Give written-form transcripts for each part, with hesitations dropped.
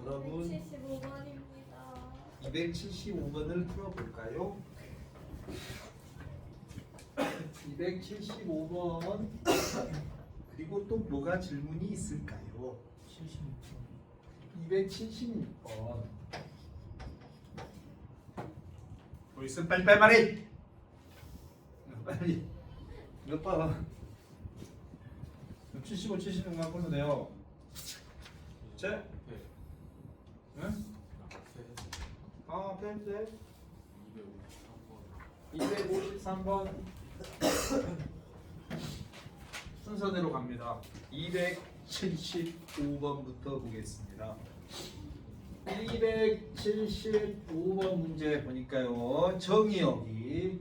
여러분 175번입니다. 275번을 풀어볼까요? 275번 그리고 또 뭐가 질문이 있을까요? 276번 벌써 빨리빨리 말해! 빨리 몇 번? 75, 76만 풀면 돼요. 자, 응? 펜스 253번 순서대로 갑니다. 275번부터 보겠습니다. 275번 문제 보니까요. 정의역이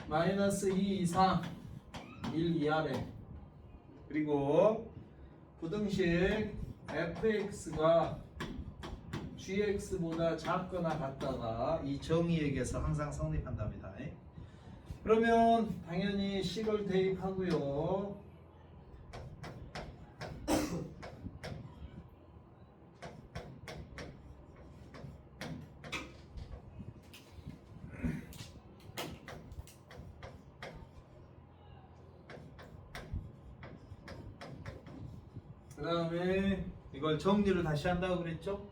마이너스 2 이상 1 이하래. 그리고 부등식 fx가 gx보다 작거나 같다가 이 정의역에서 항상 성립한답니다. 그러면 당연히 식을 대입하고요. 그 다음에 이걸 정리를 다시 한다고 그랬죠?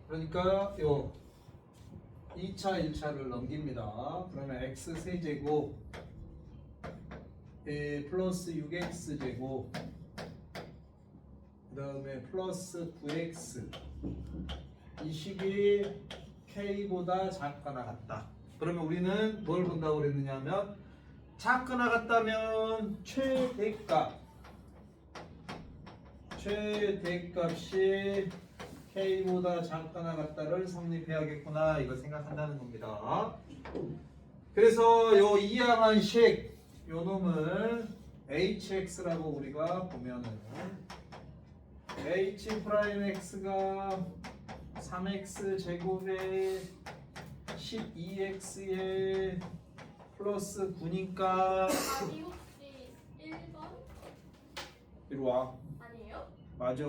그러니까 요 2차, 1차를 넘깁니다. 그러면 x 세제곱 플러스 6x 제곱 그 다음에 플러스 9x 이 식이 k보다 작거나 같다. 그러면 우리는 뭘 본다고 그랬느냐 하면 작거나 같다면 최대값이 k보다 작거나 같다를 성립해야겠구나 이걸 생각한다는 겁니다. 그래서 요 이항한 식 요 놈을 hx라고 우리가 보면은 h'x가 3x 제곱에 12x에 플러스 9니까 답이 혹시 1번? 이리 와. 아니에요? 맞아.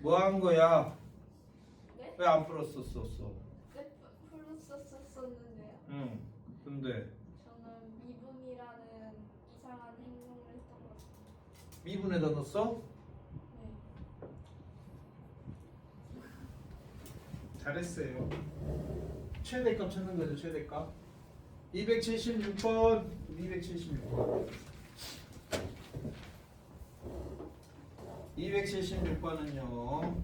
뭐 한 거야? 네? 왜 안 풀었었어? 네? 풀었었는데요. 응. 근데 저는 미분이라는 이상한 행동을 했던 것 같아요. 미분에다 넣었어? 네. 잘했어요. 최대값 찾는 거죠, 최대값. 276번, 276번. 276번은요.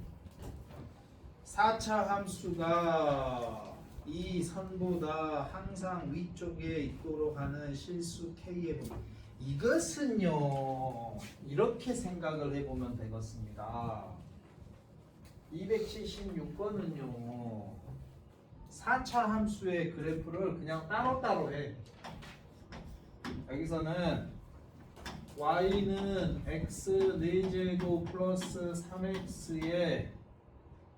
4차 함수가 이 선보다 항상 위쪽에 있도록 하는 실수 k의 부분. 이것은요. 이렇게 생각을 해보면 되겠습니다. 276번은요. 4차 함수의 그래프를 그냥 따로따로 해. 여기서는 y는 x 4제곱 플러스 3x에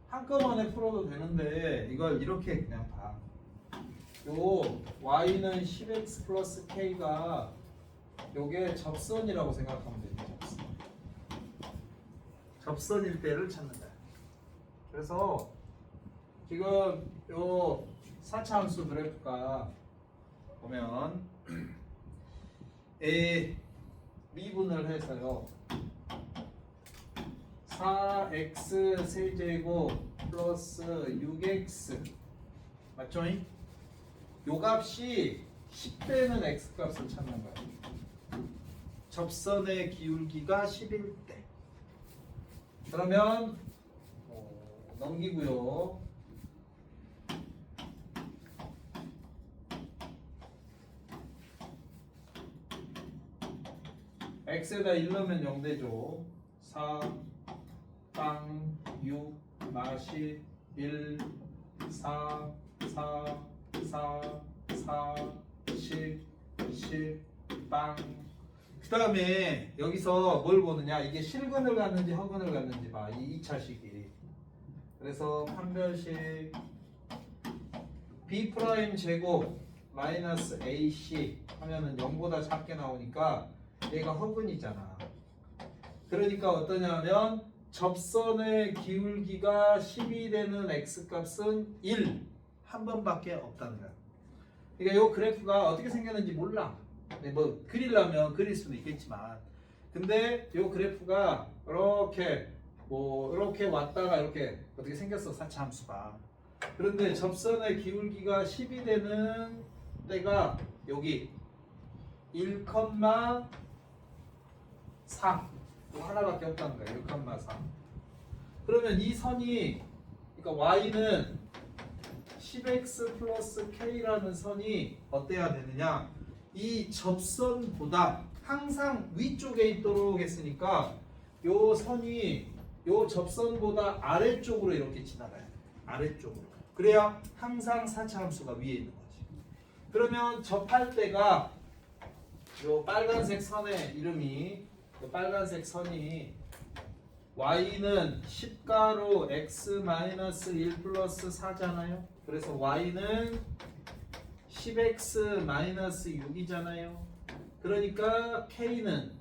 한꺼번에 풀어도 되는데 이걸 이렇게 그냥 봐. 요 y는 10x 플러스 k가 요게 접선이라고 생각하면 됩니다. 접선일 때를 찾는다. 그래서 지금 요 4차 함수 그래프가 보면 미분을 해서요 4x 세제곱 플러스 6x 맞죠? 요 값이 10대는 x 값을 찾는 거예요. 접선의 기울기가 11대. 그러면 넘기고요. x에다 1 넣으면 0 되죠. 4, 빵, 6, 마시, 1, 4, 4, 4, 4, 10, 10, 빵. 그 다음에 여기서 뭘 보느냐. 이게 실근을 갖는지 허근을 갖는지 봐. 이 2차식이. 그래서 판별식 b' 제곱 마이너스 ac 하면은 0보다 작게 나오니까 얘가 허근이잖아. 그러니까 어떠냐면 접선의 기울기가 10이 되는 x값은 1. 한 번밖에 없다는 거야. 그러니까 이 그래프가 어떻게 생겼는지 몰라. 뭐 그리려면 그릴 수도 있겠지만, 근데 이 그래프가 이렇게 왔다가 이렇게 어떻게 생겼어, 사차함수가. 그런데 접선의 기울기가 10이 되는 때가 여기 1,3 하나밖에 없다는 거야. 1,3. 그러면 이 선이, 그러니까 y는 10x 플러스 k라는 선이 어때야 되느냐? 이 접선보다 항상 위쪽에 있도록 했으니까 요 선이 요 접선보다 아래쪽으로 이렇게 지나가야 돼. 아래쪽으로. 그래야 항상 사차함수가 위에 있는 거지. 그러면 접할 때가 요 빨간색 선의 이름이, 요 빨간색 선이 y는 10가로 x-1 플러스 4잖아요. 그래서 y는 10x-6이잖아요. 그러니까 k는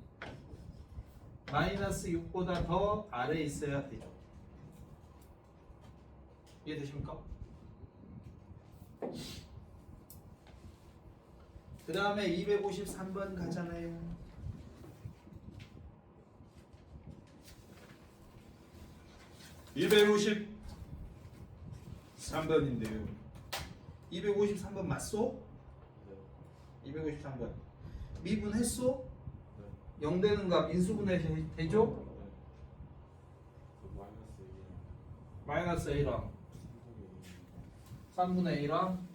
마이너스 6보다 더 아래에 있어야 되죠. 이해되십니까? 그 다음에 253번 가잖아요. (253번인데요) 253번 맞소? 253번 미분했소? 0 되는 값 인수분해 되죠? 마이너스 A랑 3분의 A랑,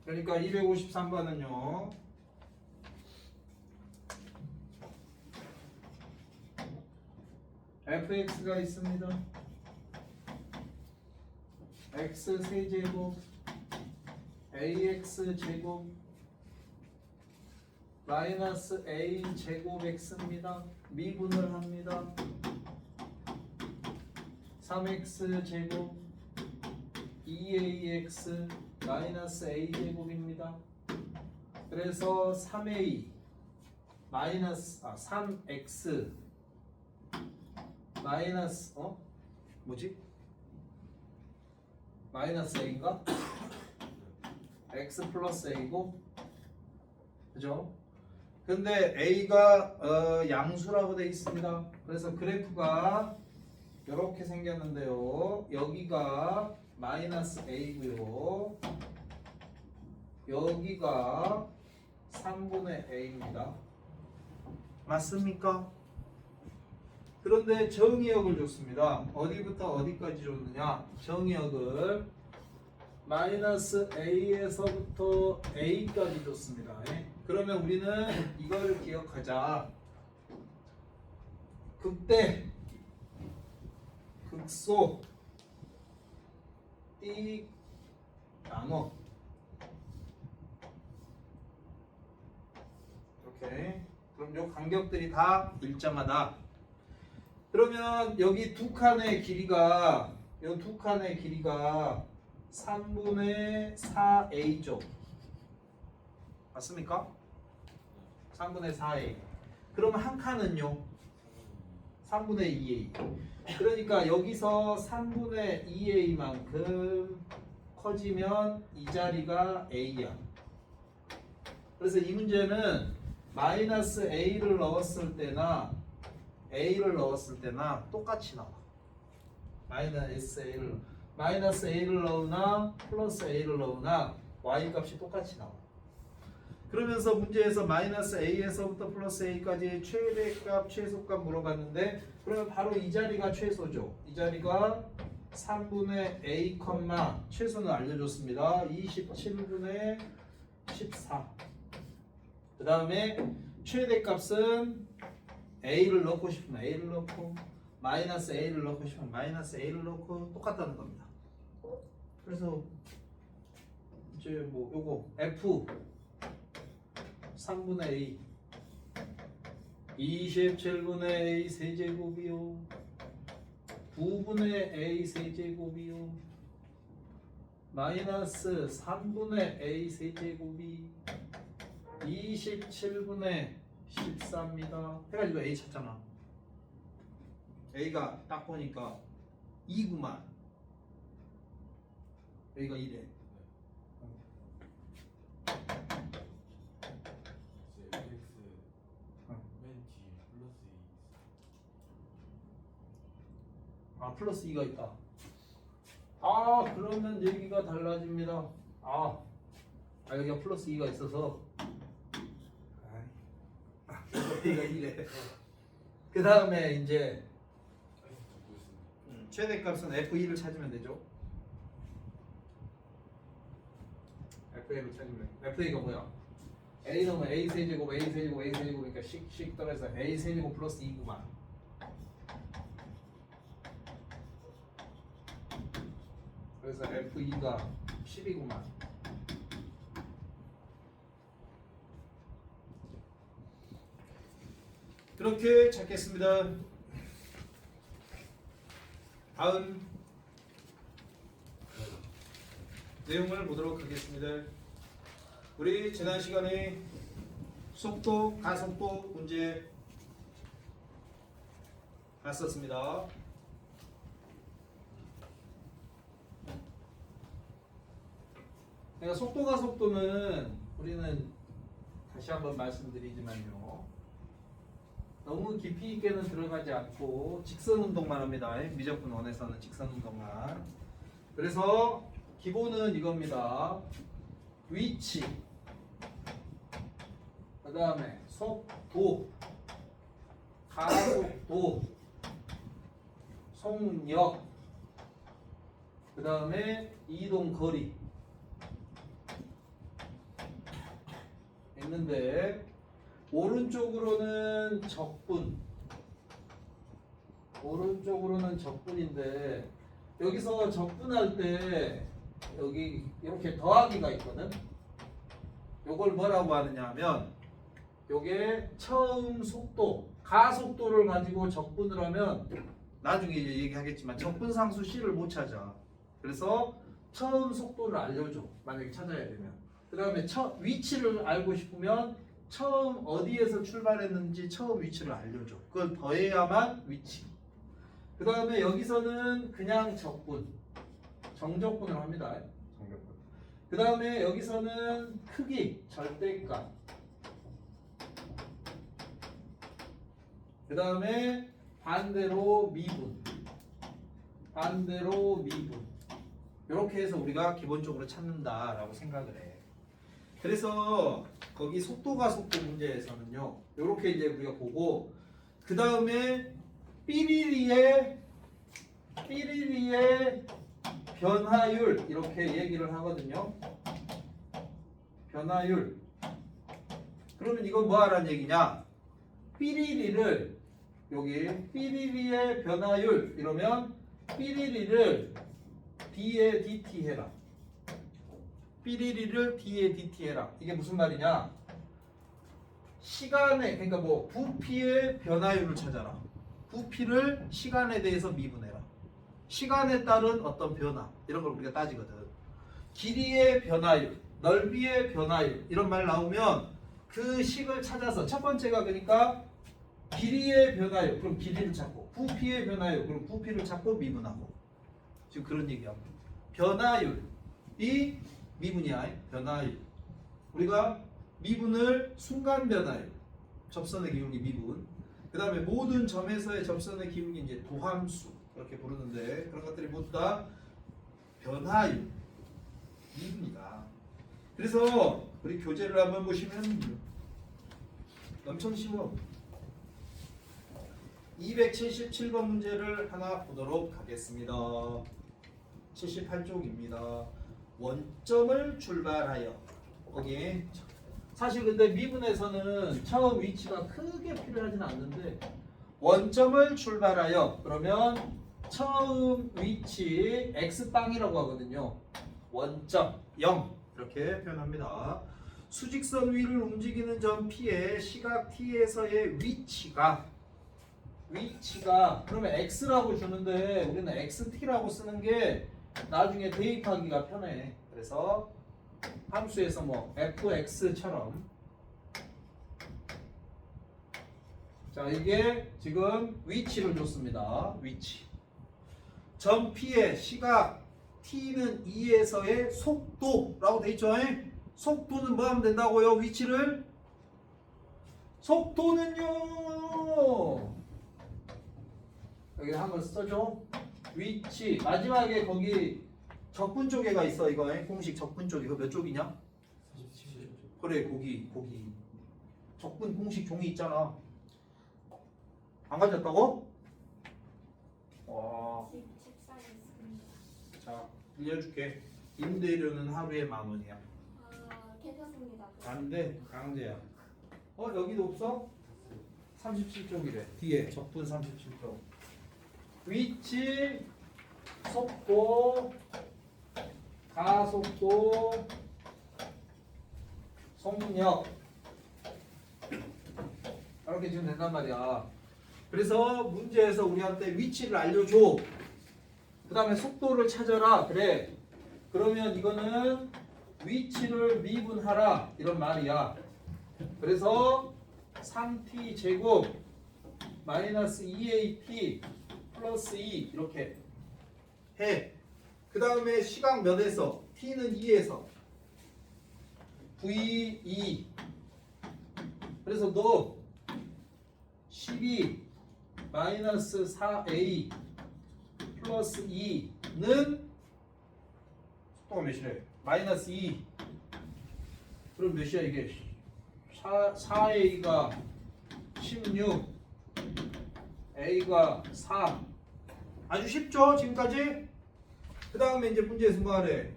그러니까 253번은요 fx가 있습니다. x 세제곱 ax 제곱 마이너스 a 제곱 x입니다. 미분을 합니다. 3x 제곱 2ax 마이너스 a 제곱입니다. 그래서 3a 마이너스 3x 마이너스 뭐지? 마이너스 a인가? x 플러스 a고, 그죠? 근데 a가 양수라고 되어 있습니다. 그래서 그래프가 이렇게 생겼는데요. 여기가 마이너스 a고요. 여기가 3분의 a입니다. 맞습니까? 그런데 정의역을 줬습니다. 어디부터 어디까지 줬느냐? 정의역을 마이너스 a에서부터 a까지 줬습니다. 그러면 우리는 이거를 기억하자. 극대 극소 띠 나눠, 이렇게. 그럼 요 간격들이 다 일정하다. 그러면 여기 두 칸의 길이가, 요 두 칸의 길이가 3분의 4a죠. 맞습니까? 3분의 4a. 그러면 한 칸은요? 3분의 2a. 그러니까 여기서 3분의 2a만큼 커지면 이 자리가 a야. 그래서 이 문제는 마이너스 a를 넣었을 때나 a를 넣었을 때나 똑같이 나와. 마이너스 a를 넣으나 플러스 a를 넣으나 y 값이 똑같이 나와. 그러면서 문제에서 마이너스 a에서부터 플러스 a까지 최대값 최소값 물어봤는데, 그러면 바로 이 자리가 최소죠. 이 자리가 3분의 a, 최소는 알려줬습니다. 27분의 14. 그 다음에 최대값은 a를 넣고 싶으면 a를 넣고, 마이너스 a를 넣고 싶으면 마이너스 a를 넣고 똑같다는 겁니다. 그래서 이제 뭐 요거 f 3분의 a 27분의 a 세제곱이요, 9분의 a 세제곱이요, 마이너스 3분의 a 세제곱이 27분의 14입니다. 해가지고 A 찾잖아. A가 딱 보니까 2구만. A가 2래. 아 플러스 2가 있다. 아 그러면 얘기가 달라집니다. 여기가 플러스 2가 있어서 A가 2래. 그 다음에 이제 최대값은 F2를 찾으면 되죠. F2를 찾으면 F2가 뭐야? A는 A 세제곱 A 세제곱 A 세제곱이니까 씩 떨어져서 A 세제곱 플러스 2구만. 그래서 F2가 10이구만. 그렇게 찾겠습니다. 다음 내용을 보도록 하겠습니다. 우리 지난 시간에 속도, 가속도 문제 봤었습니다. 그러니까 속도, 가속도는 우리는 다시 한번 말씀드리지만요. 너무 깊이 있게는 들어가지 않고 직선 운동만 합니다. 미적분 원에서는 직선 운동만. 그래서 기본은 이겁니다. 위치, 그 다음에 속도, 가속도, 속력, 그 다음에 이동 거리 있는데 오른쪽으로는 적분인데 여기서 적분할 때 여기 이렇게 더하기가 있거든. 요걸 뭐라고 하느냐 하면 요게 처음 속도, 가속도를 가지고 적분을 하면 나중에 이제 얘기하겠지만 적분상수 C를 못 찾아. 그래서 처음 속도를 알려줘. 만약에 찾아야 되면. 그 다음에 위치를 알고 싶으면 처음 어디에서 출발했는지 처음 위치를 알려줘. 그걸 더해야만 위치. 그 다음에 여기서는 그냥 적분, 정적분을 합니다. 정적분. 그 다음에 여기서는 크기, 절대값. 그 다음에 반대로 미분. 이렇게 해서 우리가 기본적으로 찾는다라고 생각을 해. 그래서 거기 속도가 속도 문제에서는요. 이렇게 이제 우리가 보고 그 다음에 삐리리의 변화율 이렇게 얘기를 하거든요. 변화율. 그러면 이건 뭐 하라는 얘기냐? 삐리리를 여기 삐리리의 변화율 이러면 삐리리를 D에 DT 해라. 삐리리를 D에 DT 해라. 이게 무슨 말이냐? 시간에 그러니까 뭐 부피의 변화율을 찾아라. 부피를 시간에 대해서 미분해라. 시간에 따른 어떤 변화 이런 걸 우리가 따지거든. 길이의 변화율, 넓이의 변화율 이런 말 나오면 그 식을 찾아서 첫 번째가 그러니까 길이의 변화율 그럼 길이를 찾고 부피의 변화율 그럼 부피를 찾고 미분하고 지금 그런 얘기합니다. 변화율이 미분이야. 변화율. 우리가 미분을 순간 변화율 접선의 기울기 미분 그 다음에 모든 점에서의 접선의 기울기 이제 도함수 이렇게 부르는데 그런 것들이 모두 다 변화율 미분이다. 그래서 우리 교재를 한번 보시면 엄청 쉬워. 277번 문제를 하나 보도록 하겠습니다. 78쪽입니다. 원점을 출발하여 거기 사실 근데 미분에서는 처음 위치가 크게 필요하진 않는데 원점을 출발하여 그러면 처음 위치 x빵이라고 하거든요. 원점 0 이렇게 표현합니다. 수직선 위를 움직이는 점 P의 시각 T에서의 위치가 그러면 x라고 주는데 우리는 xt라고 쓰는 게 나중에 대입하기가 편해. 그래서 함수에서 뭐 fx처럼 자, 이게 지금 위치를 줬습니다. 위치. 점 P의 시각 T는 2에서의 속도라고 돼 있죠. 속도는 뭐 하면 된다고요? 위치를 속도는요. 여기 한번 써줘. 위치 마지막에 거기 적분 쪽에가 있어. 이거 공식 적분 쪽 이거 몇 쪽이냐? 47쪽. 그래 거기 적분 공식 종이 있잖아. 안 가졌다고? 와. 책상에 있습니다. 자 빌려줄게. 임대료는 하루에 10,000원이야. 아, 괜찮습니다. 안돼 강제야. 여기도 없어? 37쪽이래. 뒤에 적분 37쪽. 위치, 속도, 가속도, 속력 이렇게 지금 된단 말이야. 그래서 문제에서 우리한테 위치를 알려줘. 그 다음에 속도를 찾아라. 그래. 그러면 이거는 위치를 미분하라 이런 말이야. 그래서 3t 제곱 마이너스 2at 플러스 2 이렇게 해. 그 다음에 시각 몇에서? t는 2에서 v2 그래서 너 12 마이너스 4a 플러스 2는 속도가 몇이래? 마이너스 2 그럼 몇이야 이게? 4a가 16 a가 4 아주 쉽죠 지금까지? 그 다음에 이제 문제에서 뭐하래?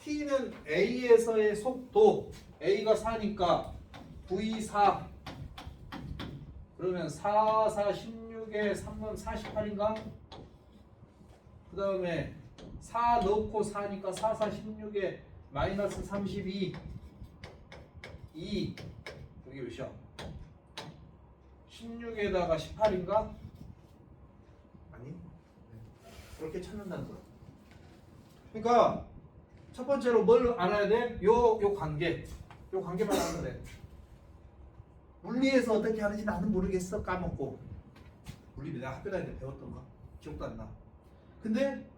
t는 a에서의 속도 a가 4니까 v4 그러면 4, 4, 16에 3은 48인가? 그 다음에 4 넣고 4니까 4, 4, 16에 마이너스 32 2 여기 몇이야? 16에다가 18인가? 아니 그렇게 찾는다는 거야. 그러니까 첫 번째로 뭘 알아야 돼? 요 관계만 알면 돼. 물리에서 어떻게 하는지 나는 모르겠어. 까먹고. 물리 내가 학교 다닐 때 배웠던가? 기억도 안 나. 근데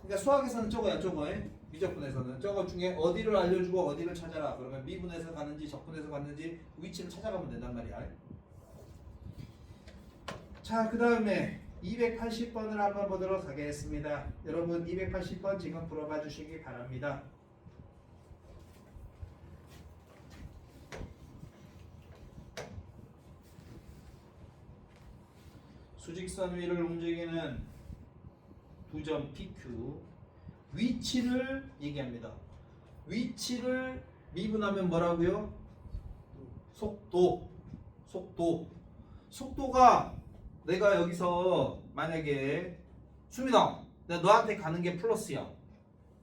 그러니까 수학에서는 저거야 저거. 미적분에서는 저거 중에 어디를 알려주고 어디를 찾아라. 그러면 미분에서 가는지 적분에서 갔는지 위치를 찾아가면 된단 말이야. 자, 그 다음에 280번을 한번 보도록 하겠습니다. 여러분 280번 지금 풀어봐 주시기 바랍니다. 수직선 위를 움직이는 두 점 PQ 위치를 얘기합니다. 위치를 미분하면 뭐라고요? 속도가 내가 여기서 만약에 수민아 내가 너한테 가는 게 플러스야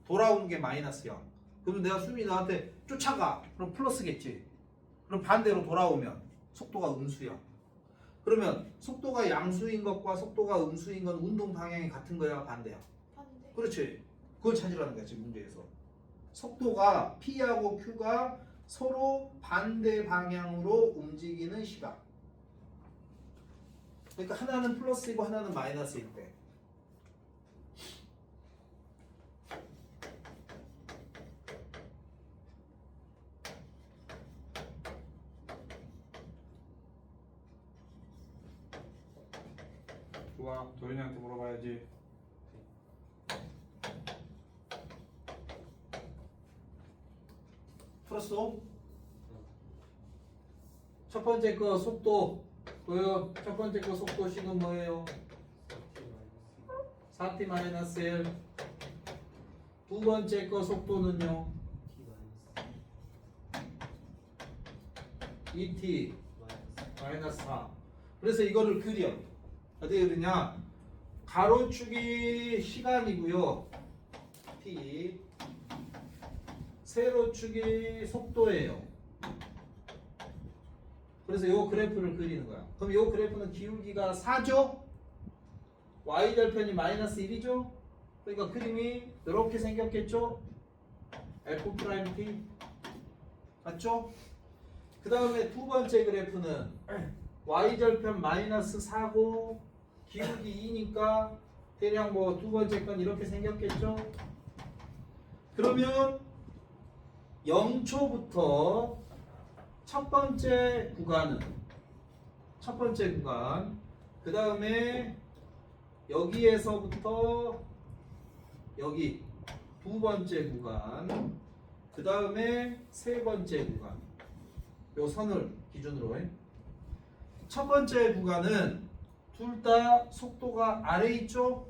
돌아오는 게 마이너스야 그러면 내가 수민이 너한테 쫓아가 그럼 플러스겠지. 그럼 반대로 돌아오면 속도가 음수야. 그러면 속도가 양수인 것과 속도가 음수인 건 운동 방향이 같은 거야 반대야? 반대. 그렇지. 그걸 찾으라는 거야 지금 문제에서. 속도가 P하고 Q가 서로 반대 방향으로 움직이는 시각. 그러니까 하나는 플러스이고 하나는 마이너스일 때. 좋아. 도현이한테 물어봐야지. 풀었어? 첫 번째 거 속도 뭐요? 첫 번째 거 속도 식은 뭐예요? 4t 마이너스 1. 두 번째 거 속도는요? T 2t 마이너스 마이너스 4. 그래서 이거를 그려. 어떻게 그리냐? 가로축이 시간이고요. t. 세로축이 속도예요. 그래서 이 그래프를 그리는 거야. 그럼 이 그래프는 기울기가 4죠? y절편이 마이너스 1이죠? 그러니까 그림이 이렇게 생겼겠죠? F'T 맞죠? 그 다음에 두 번째 그래프는 y절편 마이너스 4고 기울기 2니까 대략 뭐 두 번째 건 이렇게 생겼겠죠? 그러면 0초부터 첫 번째 구간 그 다음에 여기에서부터 여기 두 번째 구간 그 다음에 세 번째 구간 요 선을 기준으로 해. 첫 번째 구간은 둘 다 속도가 아래 있죠?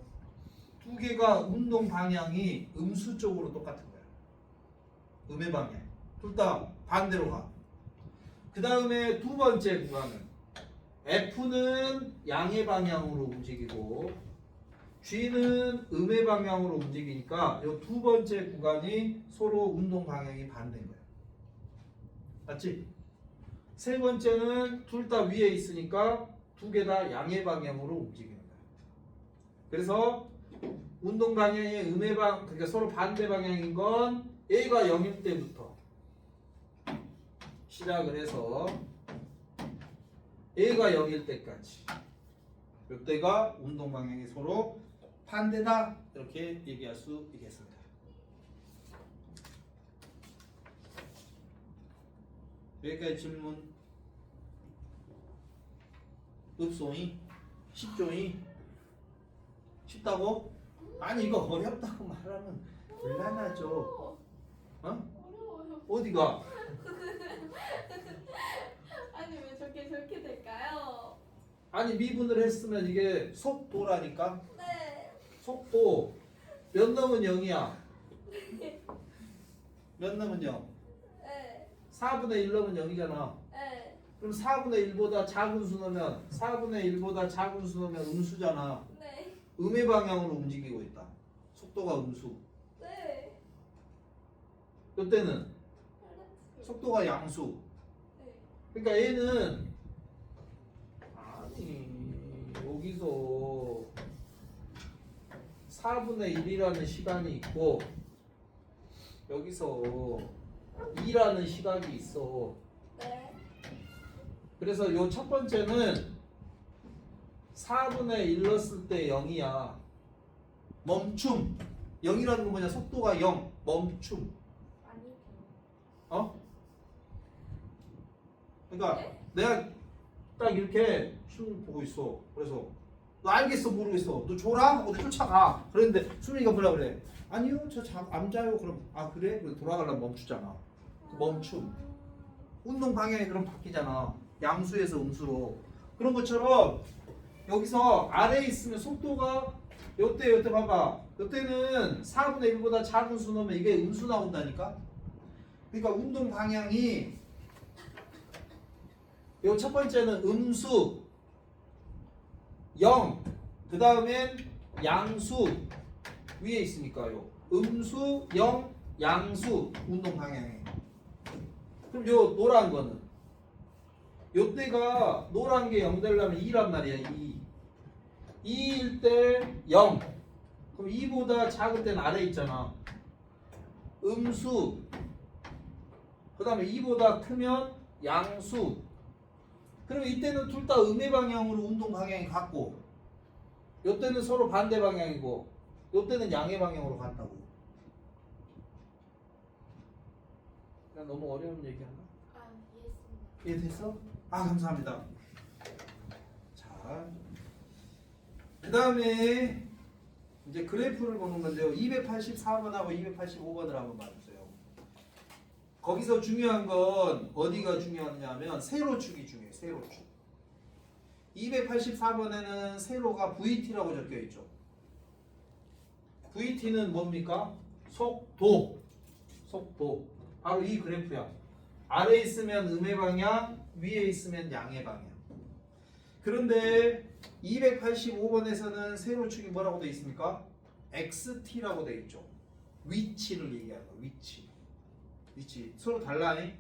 두 개가 운동 방향이 음수 쪽으로 똑같은 거야. 음의 방향. 둘 다 반대로 가. 그 다음에 두 번째 구간은 F는 양의 방향으로 움직이고 G는 음의 방향으로 움직이니까 이 두 번째 구간이 서로 운동 방향이 반대인 거야. 맞지? 세 번째는 둘 다 위에 있으니까 두 개 다 양의 방향으로 움직이는 거야. 그래서 운동 방향이 음의 그러니까 서로 반대 방향인 건 A가 0일 때부터 시작을 해서 A가 0일 때까지 이때가 운동 방향이 서로 반대다 이렇게 얘기할 수 있겠습니다. 여기까지 질문 없소이? 쉽죠이? 쉽다고? 아니 이거 어렵다고 말하면 곤란하죠. 어? 어려워요. 어디가? 아니 왜 저렇게 될까요? 아니 미분을 했으면 이게 속도라니까. 네. 속도 몇 넘은 0이야? 몇 넘은 0? 네. 4분의 1 넘은 0이잖아. 네. 그럼 4분의 1보다 작은 수 넣으면 4분의 1보다 작은 수 넣으면 음수잖아. 네. 음의 방향으로 움직이고 있다. 속도가 음수. 네. 이때는 속도가 양수. 네. 그러니까 얘는 아니 여기서 4분의 1이라는 시간이 있고 여기서 2라는 시각이 있어. 네. 그래서 요 첫 번째는 4분의 1 넣었을 때 0이야. 멈춤. 0이라는 건 뭐냐? 속도가 0. 멈춤. 아니죠. 어? 그러니까 네? 내가 딱 이렇게 수능 보고 있어. 그래서 너 알겠어 모르겠어. 너 줘라 하고 내 쫓아가. 그랬는데 수민이가 뭐라 그래? 아니요 안 자요. 그럼 아 그래? 그래서 돌아가려면 멈추잖아. 그 멈춤. 운동 방향이 그럼 바뀌잖아. 양수에서 음수로. 그런 것처럼 여기서 아래에 있으면 속도가 요때 봐봐. 요때는 4분의 1보다 작은 수 넣으면 이게 음수 나온다니까. 그러니까 운동 방향이 요 첫 번째는 음수 0, 그 다음엔 양수 위에 있으니까요. 음수 0, 양수 운동 방향이. 그럼 요 노란 거는 요때가 노란 게 0 되려면 2란 말이야. 2일 때 0. 그럼 2보다 작을 때는 아래 있잖아. 음수. 그 다음에 2보다 크면 양수. 그럼 이때는 둘 다 음의 방향으로 운동 방향이 같고 요때는 서로 반대 방향이고 요때는 양의 방향으로 같다고. 난 너무 어려운 얘기하나? 아 이해했습니다. 이해됐어? 아 감사합니다. 자, 그 다음에 이제 그래프를 보는 건데요. 284번하고 285번을 한번 봐주세요. 거기서 중요한 건 어디가 중요하냐면 세로축이 중요해요. 세로축. 284번에는 세로가 VT라고 적혀 있죠. VT는 뭡니까? 속도. 속도. 바로 이 그래프야. 아래에 있으면 음의 방향, 위에 있으면 양의 방향. 그런데 285번에서는 세로축이 뭐라고 되어 있습니까? XT라고 되어 있죠. 위치를 얘기하는 거야. 위치. 서로 달라네.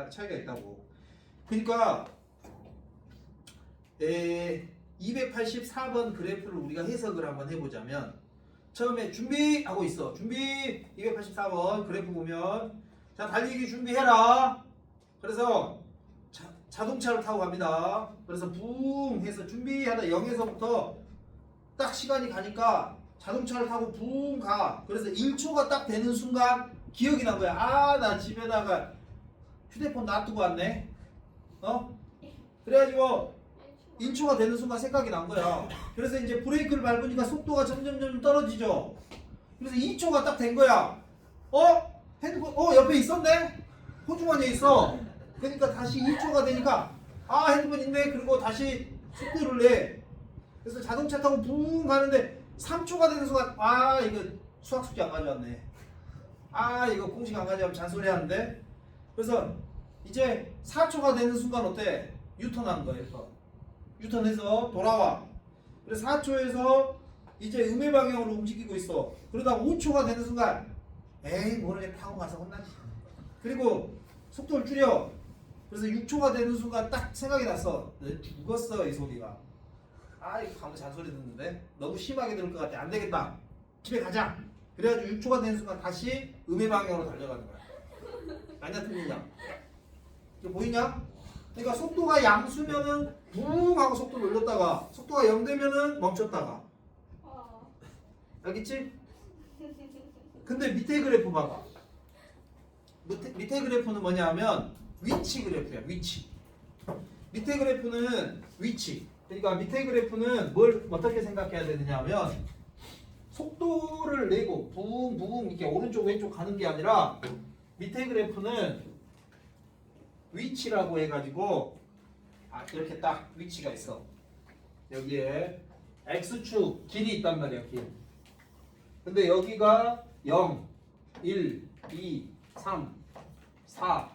차이가 있다고. 그러니까 284번 그래프를 우리가 해석을 한번 해보자면 처음에 준비하고 있어. 준비 284번 그래프 보면 자 달리기 준비해라. 그래서 자동차를 타고 갑니다. 그래서 붕 해서 준비하다 0에서부터 딱 시간이 가니까 자동차를 타고 붕 가. 그래서 1초가 딱 되는 순간 기억이 난 거야. 아, 나 집에다가 휴대폰 놔두고 왔네. 그래가지고 1초가 되는 순간 생각이 난 거야. 그래서 이제 브레이크를 밟으니까 속도가 점점 떨어지죠. 그래서 2초가 딱 된 거야. 핸드폰 옆에 있었네. 호주머니에 있어. 그러니까 다시 2초가 되니까 아, 핸드폰 있네. 그리고 다시 속도를 내. 그래서 자동차 타고 붕 가는데 3초가 되는 순간 아, 이거 수학 숙제 안 가져왔네. 아, 이거 공식 안 가져가면 잔소리 하는데. 그래서 이제 4초가 되는 순간 어때? 유턴하는 거야. 유턴해서 돌아와. 그래서 4초에서 이제 음의 방향으로 움직이고 있어. 그러다 5초가 되는 순간 에이, 모르겠다 타고 가서 혼나지. 그리고 속도를 줄여. 그래서 6초가 되는 순간 딱 생각이 났어. 너 죽었어, 이 소리가. 아, 이거 방금 잔소리 듣는데 너무 심하게 들을 것 같아. 안 되겠다. 집에 가자. 그래가지고 6초가 되는 순간 다시 음의 방향으로 달려가는 거야. 아니야, 틀리냐? 이거 보이냐? 그러니까 속도가 양수면은 붕 하고 속도를 올렸다가 속도가 0 되면은 멈췄다가. 알겠지? 근데 밑에 그래프 봐봐. 밑에 그래프는 뭐냐 하면 위치 그래프야. 위치. 밑에 그래프는 위치. 그러니까 밑에 그래프는 뭘 어떻게 생각해야 되느냐 하면 속도를 내고 붕붕 이렇게 오른쪽 왼쪽 가는 게 아니라 밑에 그래프는 위치라고 해가지고 이렇게 딱 위치가 있어. 여기에 x축 길이 있단 말이야. 길. 근데 여기가 0, 1, 2, 3, 4,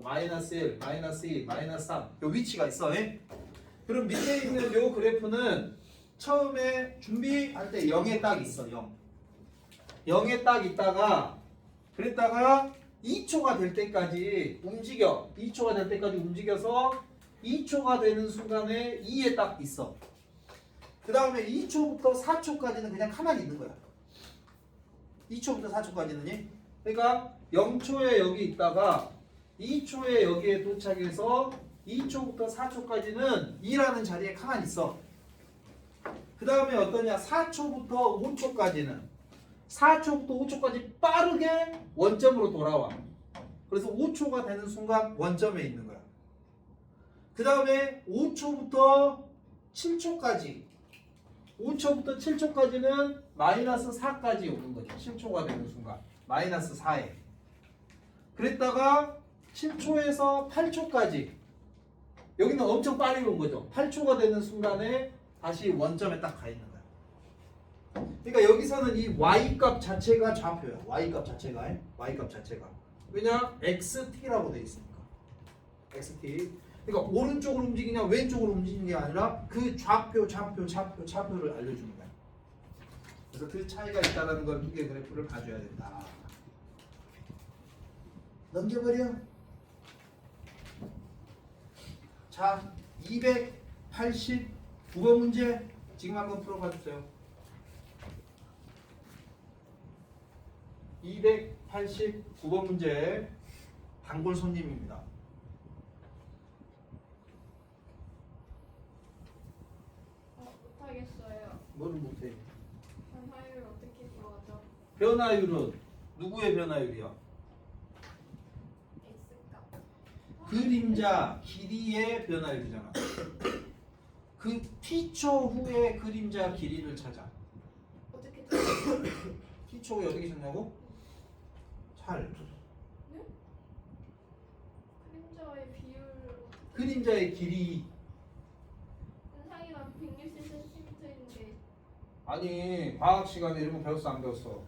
마이너스 1, 마이너스 2, 마이너스 3 요 위치가 있어. 그럼 밑에 있는 요 그래프는 처음에 준비할 때 0에 딱 있어. 0. 0에 딱 있다가 그랬다가 2초가 될 때까지 움직여. 2초가 될 때까지 움직여서 2초가 되는 순간에 2에 딱 있어. 그 다음에 2초부터 4초까지는 그냥 가만히 있는 거야. 2초부터 4초까지는. 그러니까 0초에 여기 있다가 2초에 여기에 도착해서 2초부터 4초까지는 2라는 자리에 가만히 있어. 그 다음에 어떠냐? 4초부터 5초까지는 4초부터 5초까지 빠르게 원점으로 돌아와. 그래서 5초가 되는 순간 원점에 있는 거야. 그 다음에 5초부터 7초까지 5초부터 7초까지는 마이너스 4까지 오는 거죠. 7초가 되는 순간 마이너스 4에. 그랬다가 7초에서 8초까지 여기는 엄청 빨리 온 거죠. 8초가 되는 순간에 다시 원점에 딱 가 있는 거야. 그러니까 여기서는 이 y값 자체가 좌표야. y값 자체가. 왜냐? xt라고 돼 있으니까. xt. 그러니까 오른쪽으로 움직이냐 왼쪽으로 움직이는 게 아니라 그 좌표를 알려주는 거야. 그래서 그 차이가 있다는 걸 두 개 그래프를 봐줘야 된다. 넘겨버려. 자, 289번 문제 지금 한번 풀어봐 주세요. 289번 문제 단골 손님입니다. 못하겠어요. 뭐를 못해? 변화율 어떻게 구하죠? 변화율은 누구의 변화율이야? X값. 그림자 길이의 변화율이잖아. 그 t초 후의 그림자 길이를 찾아. 어떻게 t초 후에 어디 계셨냐고? 잘. 네? 그림자의 비율 그림자의 길이. 은상이가 160cm인데 아니 과학 시간에 이런 거 배웠어 안 배웠어?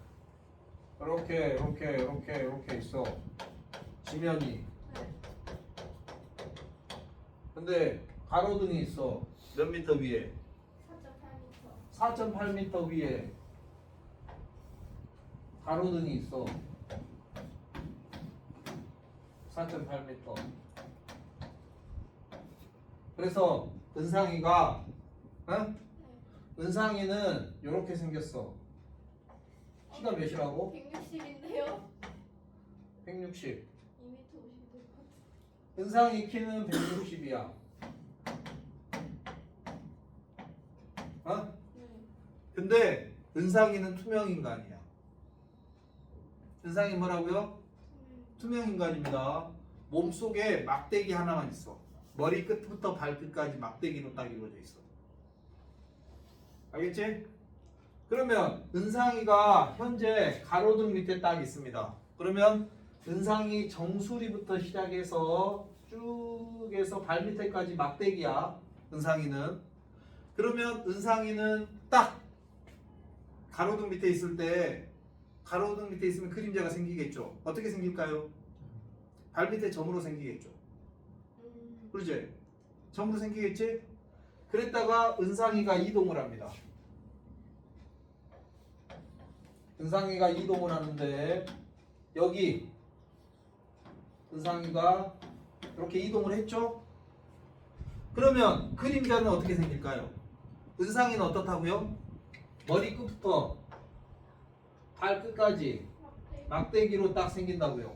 이렇게 있어. 지면이. 근데 가로등이 있어. 몇 미터 위에? 4.8m. 4.8m 위에 가로등이 있어. 4.8m. 그래서 은상이가 은상이는 이렇게 생겼어. 키가 몇이라고? 160인데요? 160. 2m 50될 것 같아. 은상이 키는 160이야. 어? 네. 근데 은상이는 투명 인간이야. 은상이 뭐라고요? 투명 인간입니다. 몸속에 막대기 하나만 있어. 머리 끝부터 발끝까지 막대기로 딱 이루어져 있어. 알겠지? 그러면 은상이가 현재 가로등 밑에 딱 있습니다. 그러면 은상이 정수리부터 시작해서 쭉 해서 발밑에까지 막대기야. 은상이는. 그러면 은상이는 딱 가로등 밑에 있을 때 가로등 밑에 있으면 그림자가 생기겠죠. 어떻게 생길까요? 발밑에 점으로 생기겠죠. 그렇지? 점으로 생기겠지? 그랬다가 은상이가 이동을 합니다. 은상이가 이동을 하는데 여기 은상이가 이렇게 이동을 했죠? 그러면 그림자는 어떻게 생길까요? 은상이는 어떻다고요? 머리 끝부터 발끝까지 막대기로 딱 생긴다고요.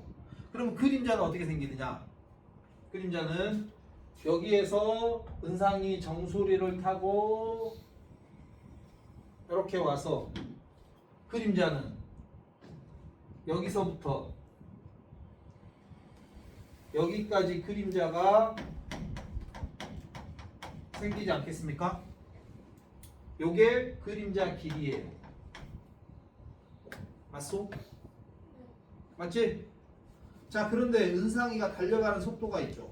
그럼 그림자는 어떻게 생기느냐? 그림자는 여기에서 은상이 정수리를 타고 이렇게 와서 그림자는 여기서부터 여기까지 그림자가 생기지 않겠습니까? 요게 그림자 길이에요. 맞소? 맞지? 자, 그런데 은상이가 달려가는 속도가 있죠.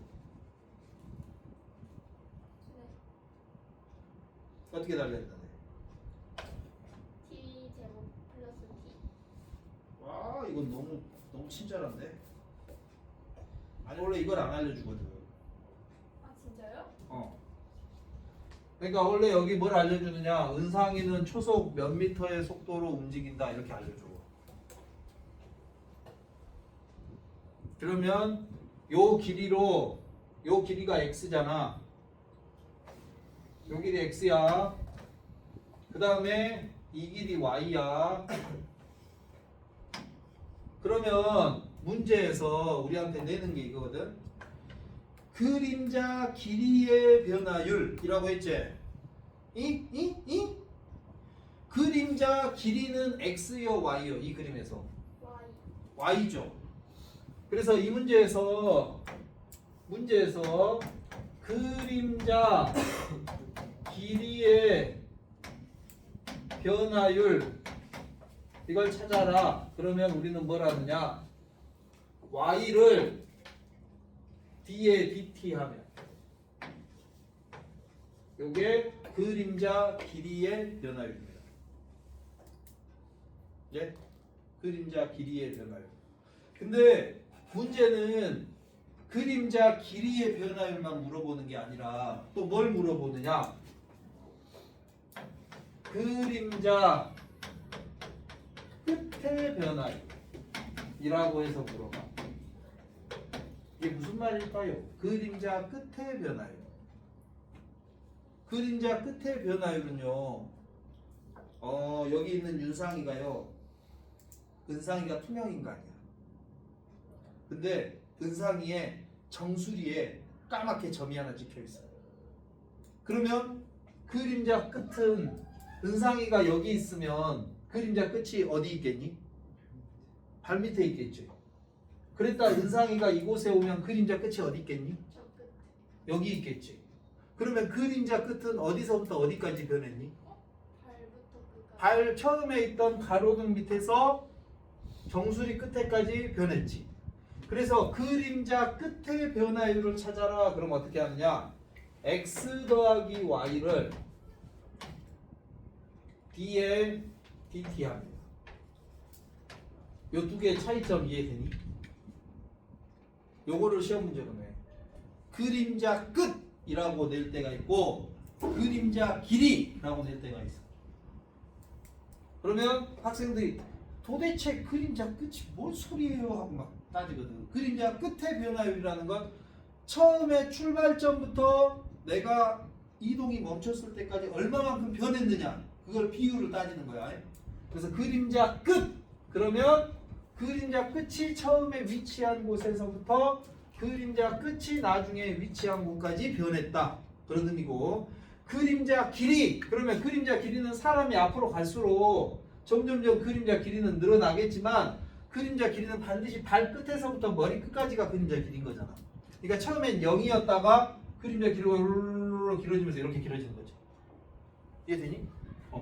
어떻게 달려있다? T 제곱 플러스 T. 와, 이건 너무 친절한데. 아니 원래 이걸 안 알려주거든. 아 진짜요? 그러니까 원래 여기 뭘 알려주느냐? 은상이는 초속 몇 미터의 속도로 움직인다 이렇게 알려줘. 그러면 요 길이가 x잖아. 요 길이 x야. 그 다음에 이 길이 y야. 그러면 문제에서 우리한테 내는 게 이거거든. 그림자 길이의 변화율이라고 했지. 이? 그림자 길이는 x요 y요 이 그림에서 Y. y죠. 그래서 이 문제에서 그림자 길이의 변화율 이걸 찾아라. 그러면 우리는 뭘 하느냐? y를 d에 dt 하면 요게 그림자 길이의 변화율입니다. 예? 그림자 길이의 변화율. 근데 문제는 그림자 길이의 변화율만 물어보는 게 아니라 또 뭘 물어보느냐? 그림자 끝의 변화율이라고 해서 물어봐. 이게 무슨 말일까요? 그림자 끝의 변화율. 그림자 끝의 변화율은요. 여기 있는 윤상이가요. 은상이가 투명 인간이야. 근데 은상이의 정수리에 까맣게 점이 하나 찍혀 있어요. 그러면 그림자 끝은 은상이가 여기 있으면 그림자 끝이 어디 있겠니? 발 밑에 있겠지. 그랬다 은상이가 이곳에 오면 그림자 끝이 어디 있겠니? 저 끝. 여기 있겠지. 그러면 그림자 끝은 어디서부터 어디까지 변했니? 발부터 끝까지. 발 처음에 있던 가로등 밑에서 정수리 끝에까지 변했지. 그래서 그림자 끝의 변화율을 찾아라. 그럼 어떻게 하느냐? x 더하기 y를 d에 dt 합니다. 요 두 개의 차이점 이해되니? 요거를 시험 문제로 내. 그림자 끝이라고 낼 때가 있고 그림자 길이라고 낼 때가 있어. 그러면 학생들이 도대체 그림자 끝이 뭔 소리예요? 하고 막 따지거든. 그림자 끝의 변화율이라는 건 처음에 출발점부터 내가 이동이 멈췄을 때까지 얼마만큼 변했느냐 그걸 비율을 따지는 거야. 그래서 그림자 끝 그러면 그림자 끝이 처음에 위치한 곳에서부터 그림자 끝이 나중에 위치한 곳까지 변했다. 그런 의미고 그림자 길이 그러면 그림자 길이는 사람이 앞으로 갈수록 점점점 그림자 길이는 늘어나겠지만 그림자 길이는 반드시 발끝에서부터 머리 끝까지가 그림자 길이인 거잖아. 그러니까 처음엔 0이었다가 그림자 길이가 룰루루 길어지면서 이렇게 길어지는 거지. 이해되니?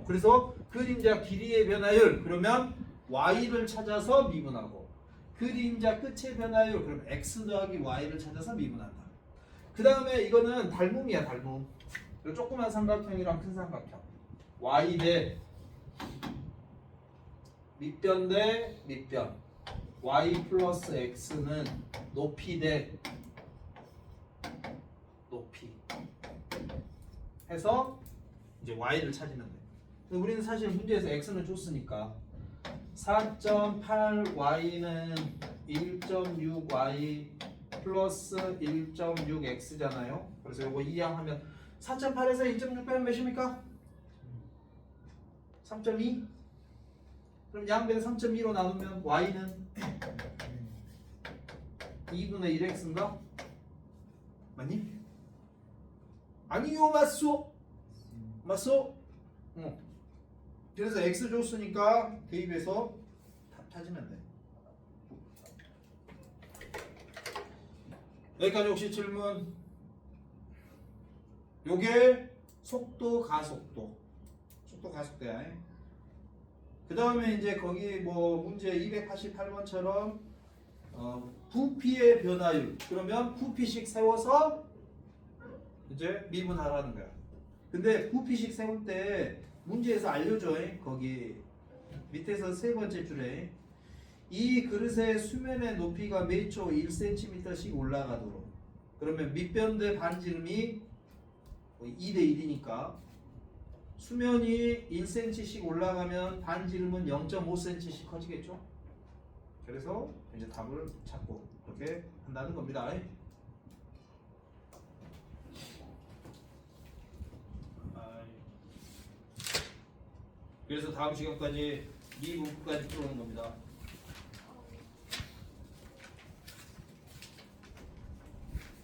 그래서 그림자 길이의 변화율 그러면 y를 찾아서 미분하고 그림자 끝의 변화율 그럼 x 더하기 y를 찾아서 미분한다. 그 다음에 이거는 닮음이야 닮음. 이 조그만 삼각형이랑 큰 삼각형 y 대 밑변 대 밑변 y 플러스 x는 높이 대 높이 해서 이제 y를 찾으면 돼. 근데 우리는 사실 문제에서 x는 줬으니까 4.8y는 1.6y 플러스 1.6x잖아요. 그래서 이거 이항하면 4.8에서 1.6 빼면 몇입니까? 3.2? 그럼 양변에 3.2로 나누면 y는 2분의 1x인가? 맞니? 아니요 맞소? 맞소? 그래서 x 줬으니까 대입해서 답 찾으면 돼. 여기까지 혹시 질문? 요게 속도 가속도 속도 가속도야. 그 다음에 이제 거기 뭐 문제 288번처럼 부피의 변화율 그러면 부피씩 세워서 이제 미분하라는 거야. 근데 부피씩 세울 때 문제에서 알려줘. 거기 밑에서 세 번째 줄에 이 그릇의 수면의 높이가 매초 1cm씩 올라가도록 그러면 밑변대 반지름이 2대 1이니까 수면이 1cm씩 올라가면 반지름은 0.5cm씩 커지겠죠. 그래서 이제 답을 찾고 이렇게 한다는 겁니다. 그래서 다음 시간까지 이 문구까지 풀어오는 겁니다.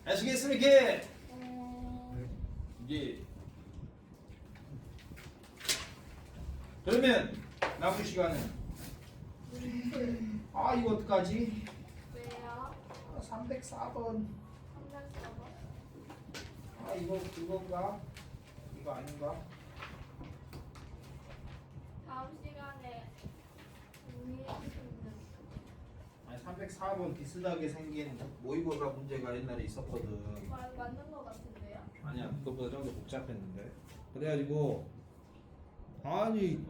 아시겠습니까? 예. 그러면 남은 시간은 이거 어떡하지? 왜요? 304번. 304번? 이거 그건가? 이거 아닌가? 다음 시간에 있는 304번 비슷하게 생긴 모의고사 문제가 옛날에 있었거든. 맞는 거 같은데요? 아니야, 그거보다 좀 더 복잡했는데. 그래가지고 아니